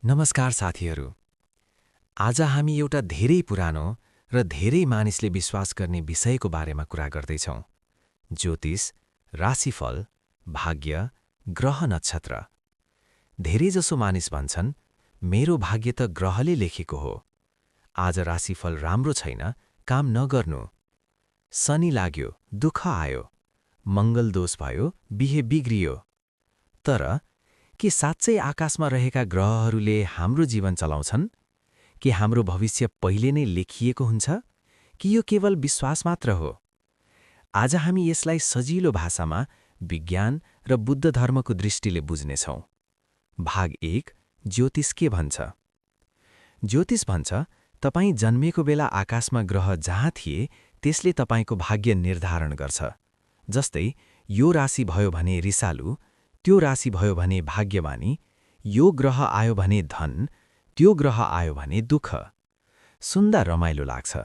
नमस्कार साथीहरू। आज हामी एउटा धेरै पुरानो र धेरै मानिसले विश्वास गर्ने विषयको बारेमा कुरा गर्दैछौँ। ज्योतिष, राशिफल, भाग्य, ग्रह नक्षत्र। धेरैजसो मानिस भन्छन्, मेरो भाग्य त ग्रहले लेखेको हो। आज राशिफल राम्रो छैन, काम नगर्नु। शनि लाग्यो, दुःख आयो। मङ्गल दोष भयो, बिहे बिग्रियो। तर के साँच्चै आकाशमा रहेका ग्रहहरूले हाम्रो जीवन चलाउँछन्? के हाम्रो भविष्य पहिले नै लेखिएको हुन्छ? कि यो केवल विश्वास मात्र हो? आज हामी यसलाई सजिलो भाषामा विज्ञान र बुद्ध धर्मको दृष्टिले बुझ्नेछौँ। भाग 1, ज्योतिष के भन्छ? ज्योतिष भन्छ, तपाईँ जन्मेको बेला आकाशमा ग्रह जहाँ थिए त्यसले तपाईँको भाग्य निर्धारण गर्छ। जस्तै यो राशि भयो भने रिसालु, त्यो राशि भयो भने भाग्यमानी, यो ग्रह आयो भने धन, त्यो ग्रह आयो भने दुःख। सुन्दा रमाइलो लाग्छ,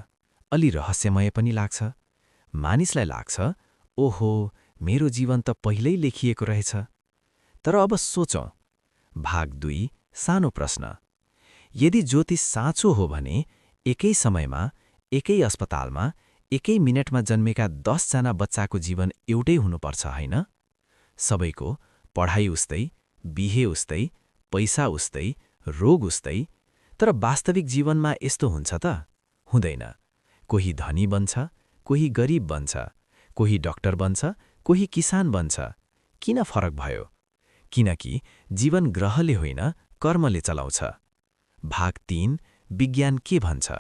अलि रहस्यमय पनि लाग्छ। मानिसलाई लाग्छ, ओहो, मेरो जीवन त पहिल्यै लेखिएको रहेछ। तर अब सोचौँ। भाग 2, सानो प्रश्न। यदि ज्योतिष साँचो हो भने एकै समयमा, एकै अस्पतालमा, एकै मिनेटमा जन्मेका 10 जना बच्चाको जीवन एउटै हुनुपर्छ होइन? सबैको पढाइ उस्तै, बिहे उस्तै, पैसा उस्तै, रोग उस्तै। तर वास्तविक जीवनमा यस्तो हुन्छ त? हुँदैन। कोही धनी बन्छ, कोही गरिब बन्छ, कोही डाक्टर बन्छ, कोही किसान बन्छ। किन फरक भयो? किनकि जीवन ग्रहले होइन, कर्मले चलाउँछ। भाग 3, विज्ञान के भन्छ?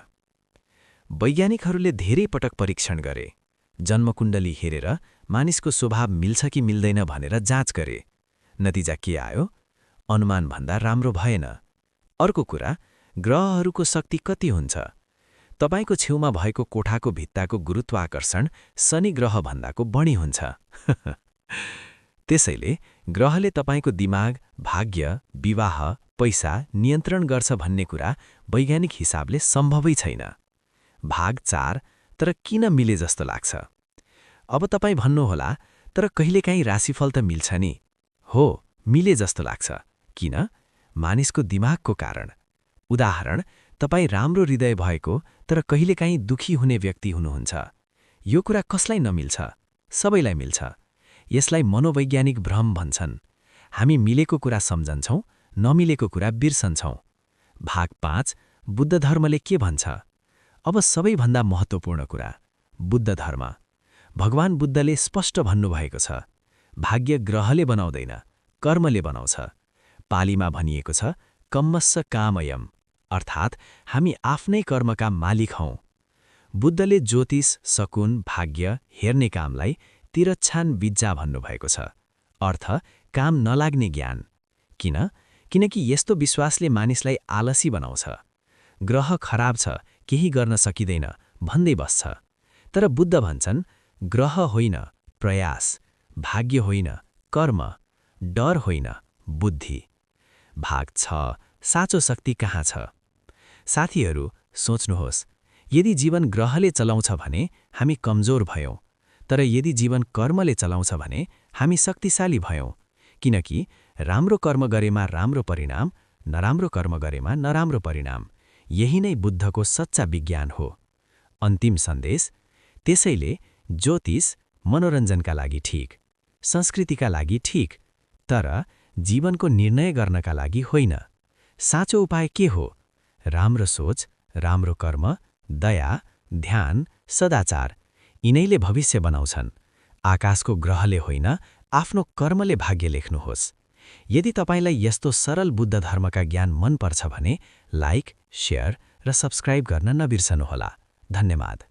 वैज्ञानिकहरूले धेरै पटक परीक्षण गरे। जन्मकुण्डली हेरेर मानिसको स्वभाव मिल्छ कि मिल्दैन भनेर जाँच गरे। नतिजा के आयो? अनुमानभन्दा राम्रो भएन। अर्को कुरा, ग्रहहरूको शक्ति कति हुन्छ? तपाईको छेउमा भएको कोठाको भित्ताको गुरुत्वाकर्षण शनि ग्रहभन्दाको बढी हुन्छ। त्यसैले ग्रहले तपाईको दिमाग, भाग्य, विवाह, पैसा नियन्त्रण गर्छ भन्ने कुरा वैज्ञानिक हिसाबले सम्भवै छैन। भाग 4, तर किन मिले जस्तो लाग्छ? अब तपाईँ भन्नुहोला, तर कहिलेकाहीँ राशिफल त मिल्छ नि? हो, मिले जस्तो लाग्छ। किन? मानिसको दिमागको कारण। उदाहरण, तपाईँ राम्रो हृदय भएको तर कहिलेकाहीँ दुखी हुने व्यक्ति हुनुहुन्छ। यो कुरा कसलाई नमिल्छ? सबैलाई मिल्छ। यसलाई मनोवैज्ञानिक भ्रम भन्छन्। हामी मिलेको कुरा सम्झन्छौँ, नमिलेको कुरा बिर्सन्छौँ। भाग 5, बुद्ध धर्मले के भन्छ? अब सबैभन्दा महत्त्वपूर्ण कुरा, बुद्ध धर्म। भगवान बुद्धले स्पष्ट भन्नुभएको छ, भाग्य ग्रहले बनाउँदैन, कर्मले बनाउँछ। पालीमा भनिएको छ, कम्मस्स कामयम्, अर्थात् हामी आफ्नै कर्मका मालिक हौँ। बुद्धले ज्योतिष, शकुन, भाग्य हेर्ने कामलाई तिरच्छान विद्या भन्नुभएको छ, अर्थ काम नलाग्ने ज्ञान। किन? किनकि यस्तो विश्वासले मानिसलाई आलसी बनाउँछ। ग्रह खराब छ, केही गर्न सकिँदैन भन्दै बस्छ। तर बुद्ध भन्छन्, ग्रह होइन, प्रयास, भाग्य होइन, कर्म, डर होइन, बुद्धि। भाग 6, साँचो शक्ति कहाँ छ? साथीहरू, सोच्नुहोस्, यदि जीवन ग्रहले चलाउँछ भने हामी कमजोर भयौँ, तर यदि जीवन कर्मले चलाउँछ भने हामी शक्तिशाली भयौँ। किनकि राम्रो कर्म गरेमा राम्रो परिणाम, नराम्रो कर्म गरेमा नराम्रो परिणाम। यही नै बुद्धको सच्चा विज्ञान हो। अन्तिम सन्देश, त्यसैले ज्योतिष मनोरञ्जनका लागि ठिक, संस्कृतिका लागि ठिक, तर जीवनको निर्णय गर्नका लागि होइन। साँचो उपाय के हो? राम्रो सोच, राम्रो कर्म, दया, ध्यान, सदाचार। यिनैले भविष्य बनाउँछन्। आकाशको ग्रहले होइन, आफ्नो कर्मले भाग्य लेख्नुहोस्। यदि तपाईलाई यस्तो सरल बुद्ध धर्मका ज्ञान मन पर्छ भने लाइक, शेयर र सब्स्क्राइब गर्न नबिर्सनुहोला। धन्यवाद।